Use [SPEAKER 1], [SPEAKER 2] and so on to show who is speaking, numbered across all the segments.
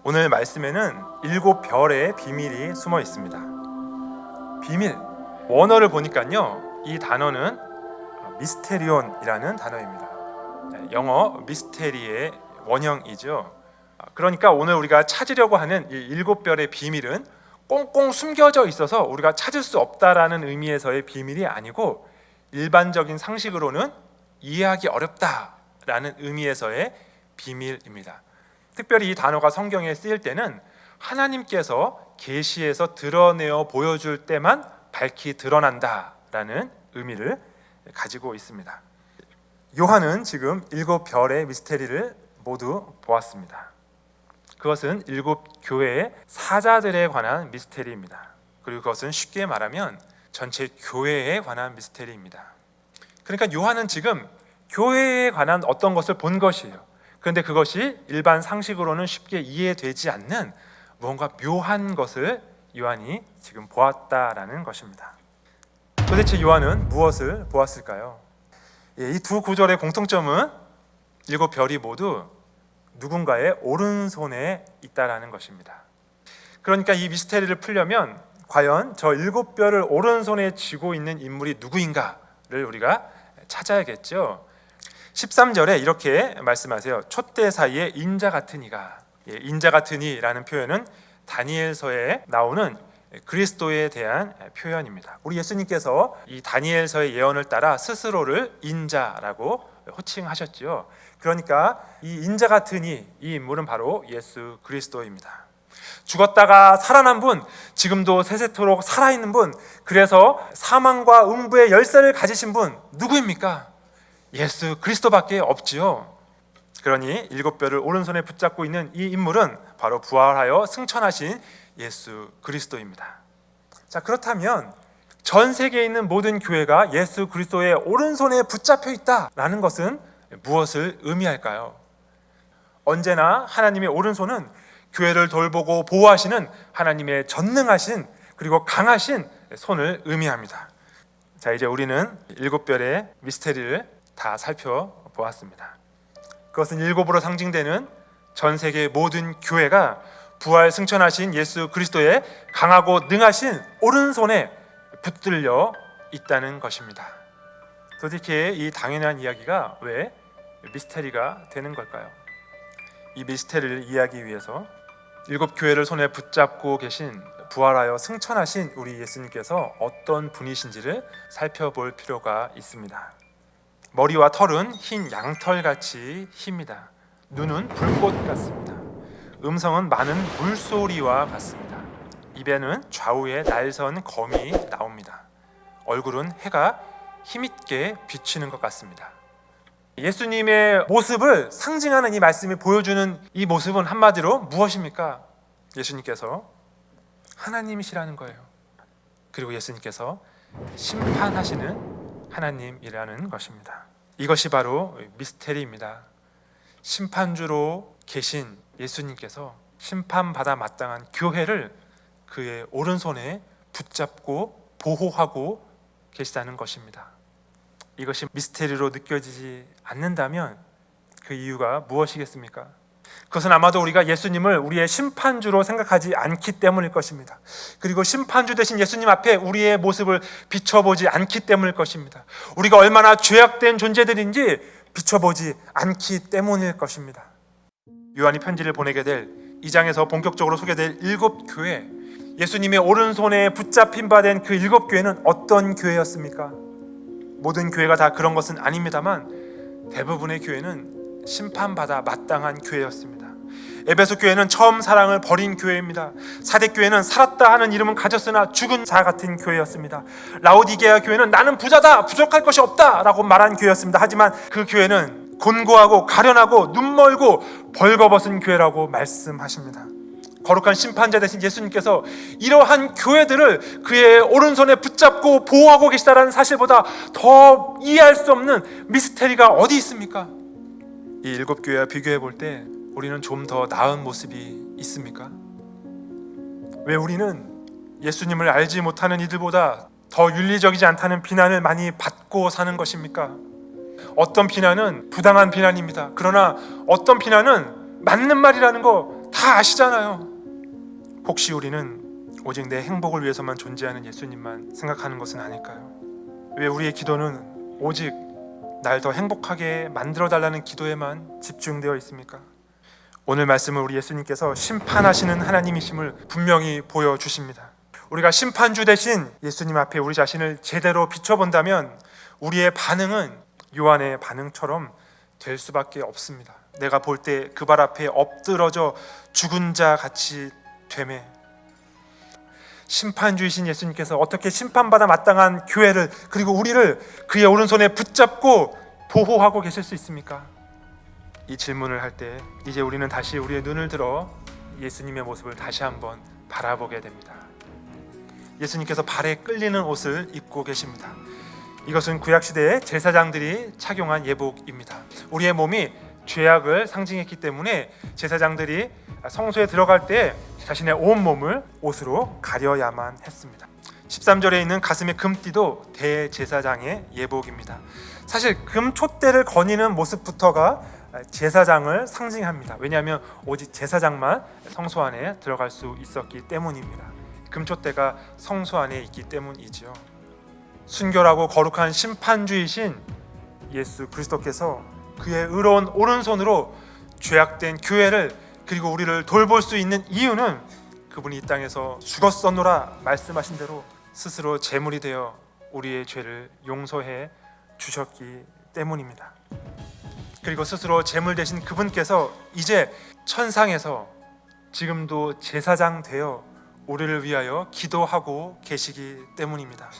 [SPEAKER 1] 오늘 말씀에는 7별의 비밀이 숨어 있습니다. 비밀, 원어를 보니까요, 이 단어는 미스테리온이라는 단어입니다. 영어 미스테리의 원형이죠. 그러니까 오늘 우리가 찾으려고 하는 이 7별의 비밀은 꽁꽁 숨겨져 있어서 우리가 찾을 수 없다라는 의미에서의 비밀이 아니고, 일반적인 상식으로는 이해하기 어렵다라는 의미에서의 비밀입니다. 특별히 이 단어가 성경에 쓰일 때는 하나님께서 계시에서 드러내어 보여줄 때만 밝히 드러난다라는 의미를 가지고 있습니다. 요한은 지금 7별의 미스테리를 모두 보았습니다. 그것은 7교회의 사자들에 관한 미스테리입니다. 그리고 그것은 쉽게 말하면 전체 교회에 관한 미스테리입니다. 그러니까 요한은 지금 교회에 관한 어떤 것을 본 것이에요. 그런데 그것이 일반 상식으로는 쉽게 이해되지 않는 뭔가 묘한 것을 요한이 지금 보았다라는 것입니다. 도대체 요한은 무엇을 보았을까요? 이 두 구절의 공통점은 7별이 모두 누군가의 오른손에 있다라는 것입니다. 그러니까 이 미스테리를 풀려면 과연 저 7별을 오른손에 쥐고 있는 인물이 누구인가를 우리가 찾아야겠죠. 13절에 이렇게 말씀하세요. 촛대 사이에 인자 같은 이가. 인자 같은 이라는 표현은 다니엘서에 나오는 그리스도에 대한 표현입니다. 우리 예수님께서 이 다니엘서의 예언을 따라 스스로를 인자라고 호칭하셨죠. 그러니까 이 인자 같은 이 인물은 바로 예수 그리스도입니다. 죽었다가 살아난 분, 지금도 세세토록 살아있는 분, 그래서 사망과 음부의 열쇠를 가지신 분 누구입니까? 예수 그리스도밖에 없지요. 그러니 7별을 오른손에 붙잡고 있는 이 인물은 바로 부활하여 승천하신 예수 그리스도입니다. 자, 그렇다면 전 세계에 있는 모든 교회가 예수 그리스도의 오른손에 붙잡혀 있다라는 것은 무엇을 의미할까요? 언제나 하나님의 오른손은 교회를 돌보고 보호하시는 하나님의 전능하신 그리고 강하신 손을 의미합니다. 자, 이제 우리는 7별의 미스테리를 다 살펴보았습니다. 그것은 7으로 상징되는 전 세계 모든 교회가 부활 승천하신 예수 그리스도의 강하고 능하신 오른손에 붙들려 있다는 것입니다. 도대체 이 당연한 이야기가 왜 미스테리가 되는 걸까요? 이 미스테리를 이해하기 위해서 7교회를 손에 붙잡고 계신 부활하여 승천하신 우리 예수님께서 어떤 분이신지를 살펴볼 필요가 있습니다. 머리와 털은 흰 양털같이 힙니다. 눈은 불꽃 같습니다. 음성은 많은 물소리와 같습니다. 입에는 좌우에 날선 검이 나옵니다. 얼굴은 해가 힘있게 비치는 것 같습니다. 예수님의 모습을 상징하는 이 말씀이 보여주는 이 모습은 한마디로 무엇입니까? 예수님께서 하나님이시라는 거예요. 그리고 예수님께서 심판하시는 하나님이라는 것입니다. 이것이 바로 미스테리입니다. 심판주로 계신 예수님께서 심판받아 마땅한 교회를 그의 오른손에 붙잡고 보호하고 계시다는 것입니다. 이것이 미스테리로 느껴지지 않는다면 그 이유가 무엇이겠습니까? 그것은 아마도 우리가 예수님을 우리의 심판주로 생각하지 않기 때문일 것입니다. 그리고 심판주 되신 예수님 앞에 우리의 모습을 비춰보지 않기 때문일 것입니다. 우리가 얼마나 죄악된 존재들인지 비춰보지 않기 때문일 것입니다. 요한이 편지를 보내게 될 2장에서 본격적으로 소개될 7교회, 예수님의 오른손에 붙잡힌 바 된 그 7교회는 어떤 교회였습니까? 모든 교회가 다 그런 것은 아닙니다만 대부분의 교회는 심판받아 마땅한 교회였습니다. 에베소 교회는 처음 사랑을 버린 교회입니다. 사대 교회는 살았다 하는 이름은 가졌으나 죽은 자 같은 교회였습니다. 라오디게아 교회는 나는 부자다, 부족할 것이 없다 라고 말한 교회였습니다. 하지만 그 교회는 곤고하고 가련하고 눈멀고 벌거벗은 교회라고 말씀하십니다. 거룩한 심판자 되신 예수님께서 이러한 교회들을 그의 오른손에 붙잡고 보호하고 계시다는 사실보다 더 이해할 수 없는 미스테리가 어디 있습니까? 이 7교회와 비교해 볼 때 우리는 좀 더 나은 모습이 있습니까? 왜 우리는 예수님을 알지 못하는 이들보다 더 윤리적이지 않다는 비난을 많이 받고 사는 것입니까? 어떤 비난은 부당한 비난입니다. 그러나 어떤 비난은 맞는 말이라는 거 다 아시잖아요. 혹시 우리는 오직 내 행복을 위해서만 존재하는 예수님만 생각하는 것은 아닐까요? 왜 우리의 기도는 오직 날 더 행복하게 만들어달라는 기도에만 집중되어 있습니까? 오늘 말씀은 우리 예수님께서 심판하시는 하나님이심을 분명히 보여주십니다. 우리가 심판주 대신 예수님 앞에 우리 자신을 제대로 비춰본다면 우리의 반응은 요한의 반응처럼 될 수밖에 없습니다. 내가 볼 때 그 발 앞에 엎드러져 죽은 자 같이 되매, 심판주이신 예수님께서 어떻게 심판받아 마땅한 교회를 그리고 우리를 그의 오른손에 붙잡고 보호하고 계실 수 있습니까? 이 질문을 할 때 이제 우리는 다시 우리의 눈을 들어 예수님의 모습을 다시 한번 바라보게 됩니다. 예수님께서 발에 끌리는 옷을 입고 계십니다. 이것은 구약시대의 제사장들이 착용한 예복입니다. 우리의 몸이 죄악을 상징했기 때문에 제사장들이 성소에 들어갈 때 자신의 온 몸을 옷으로 가려야만 했습니다. 13절에 있는 가슴에 금띠도 대제사장의 예복입니다. 사실 금촛대를 거니는 모습부터가 제사장을 상징합니다. 왜냐하면 오직 제사장만 성소 안에 들어갈 수 있었기 때문입니다. 금촛대가 성소 안에 있기 때문이지요. 순결하고 거룩한 심판주이신 예수 그리스도께서 그의 의로운 오른손으로 죄악된 교회를 그리고 우리를 돌볼 수 있는 이유는 그분이 이 땅에서 죽었었노라 말씀하신 대로 스스로 제물이 되어 우리의 죄를 용서해 주셨기 때문입니다. 그리고 스스로 제물 되신 그분께서 이제 천상에서 지금도 제사장 되어 우리를 위하여 기도하고 계시기 때문입니다.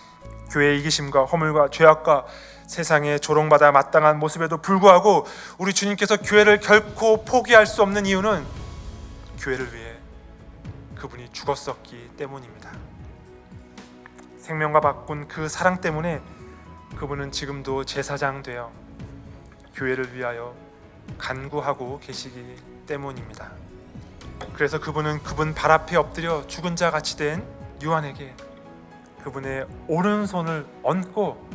[SPEAKER 1] 교회의 이기심과 허물과 죄악과 세상에 조롱받아 마땅한 모습에도 불구하고 우리 주님께서 교회를 결코 포기할 수 없는 이유는 교회를 위해 그분이 죽었었기 때문입니다. 생명과 바꾼 그 사랑 때문에 그분은 지금도 제사장 되어 교회를 위하여 간구하고 계시기 때문입니다. 그래서 그분은 그분 발 앞에 엎드려 죽은 자 같이 된 요한에게 그분의 오른손을 얹고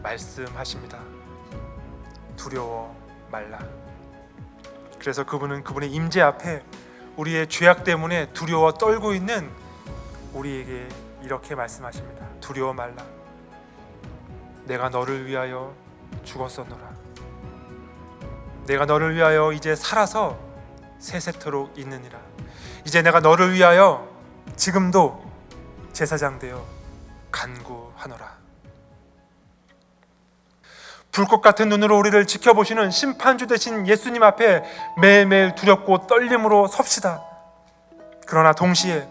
[SPEAKER 1] 말씀하십니다. 두려워 말라. 그래서 그분은 그분의 임재 앞에 우리의 죄악 때문에 두려워 떨고 있는 우리에게 이렇게 말씀하십니다. 두려워 말라. 내가 너를 위하여 죽었었노라. 내가 너를 위하여 이제 살아서 세세토록 있느니라. 이제 내가 너를 위하여 지금도 제사장 되어 간구하노라. 불꽃 같은 눈으로 우리를 지켜보시는 심판주 되신 예수님 앞에 매일매일 두렵고 떨림으로 섭시다. 그러나 동시에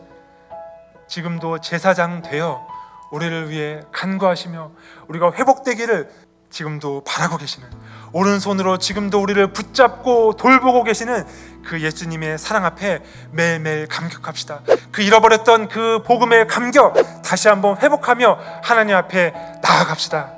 [SPEAKER 1] 지금도 제사장 되어 우리를 위해 간구하시며 우리가 회복되기를 지금도 바라고 계시는, 오른손으로 지금도 우리를 붙잡고 돌보고 계시는 그 예수님의 사랑 앞에 매일매일 감격합시다. 그 잃어버렸던 그 복음의 감격 다시 한번 회복하며 하나님 앞에 나아갑시다.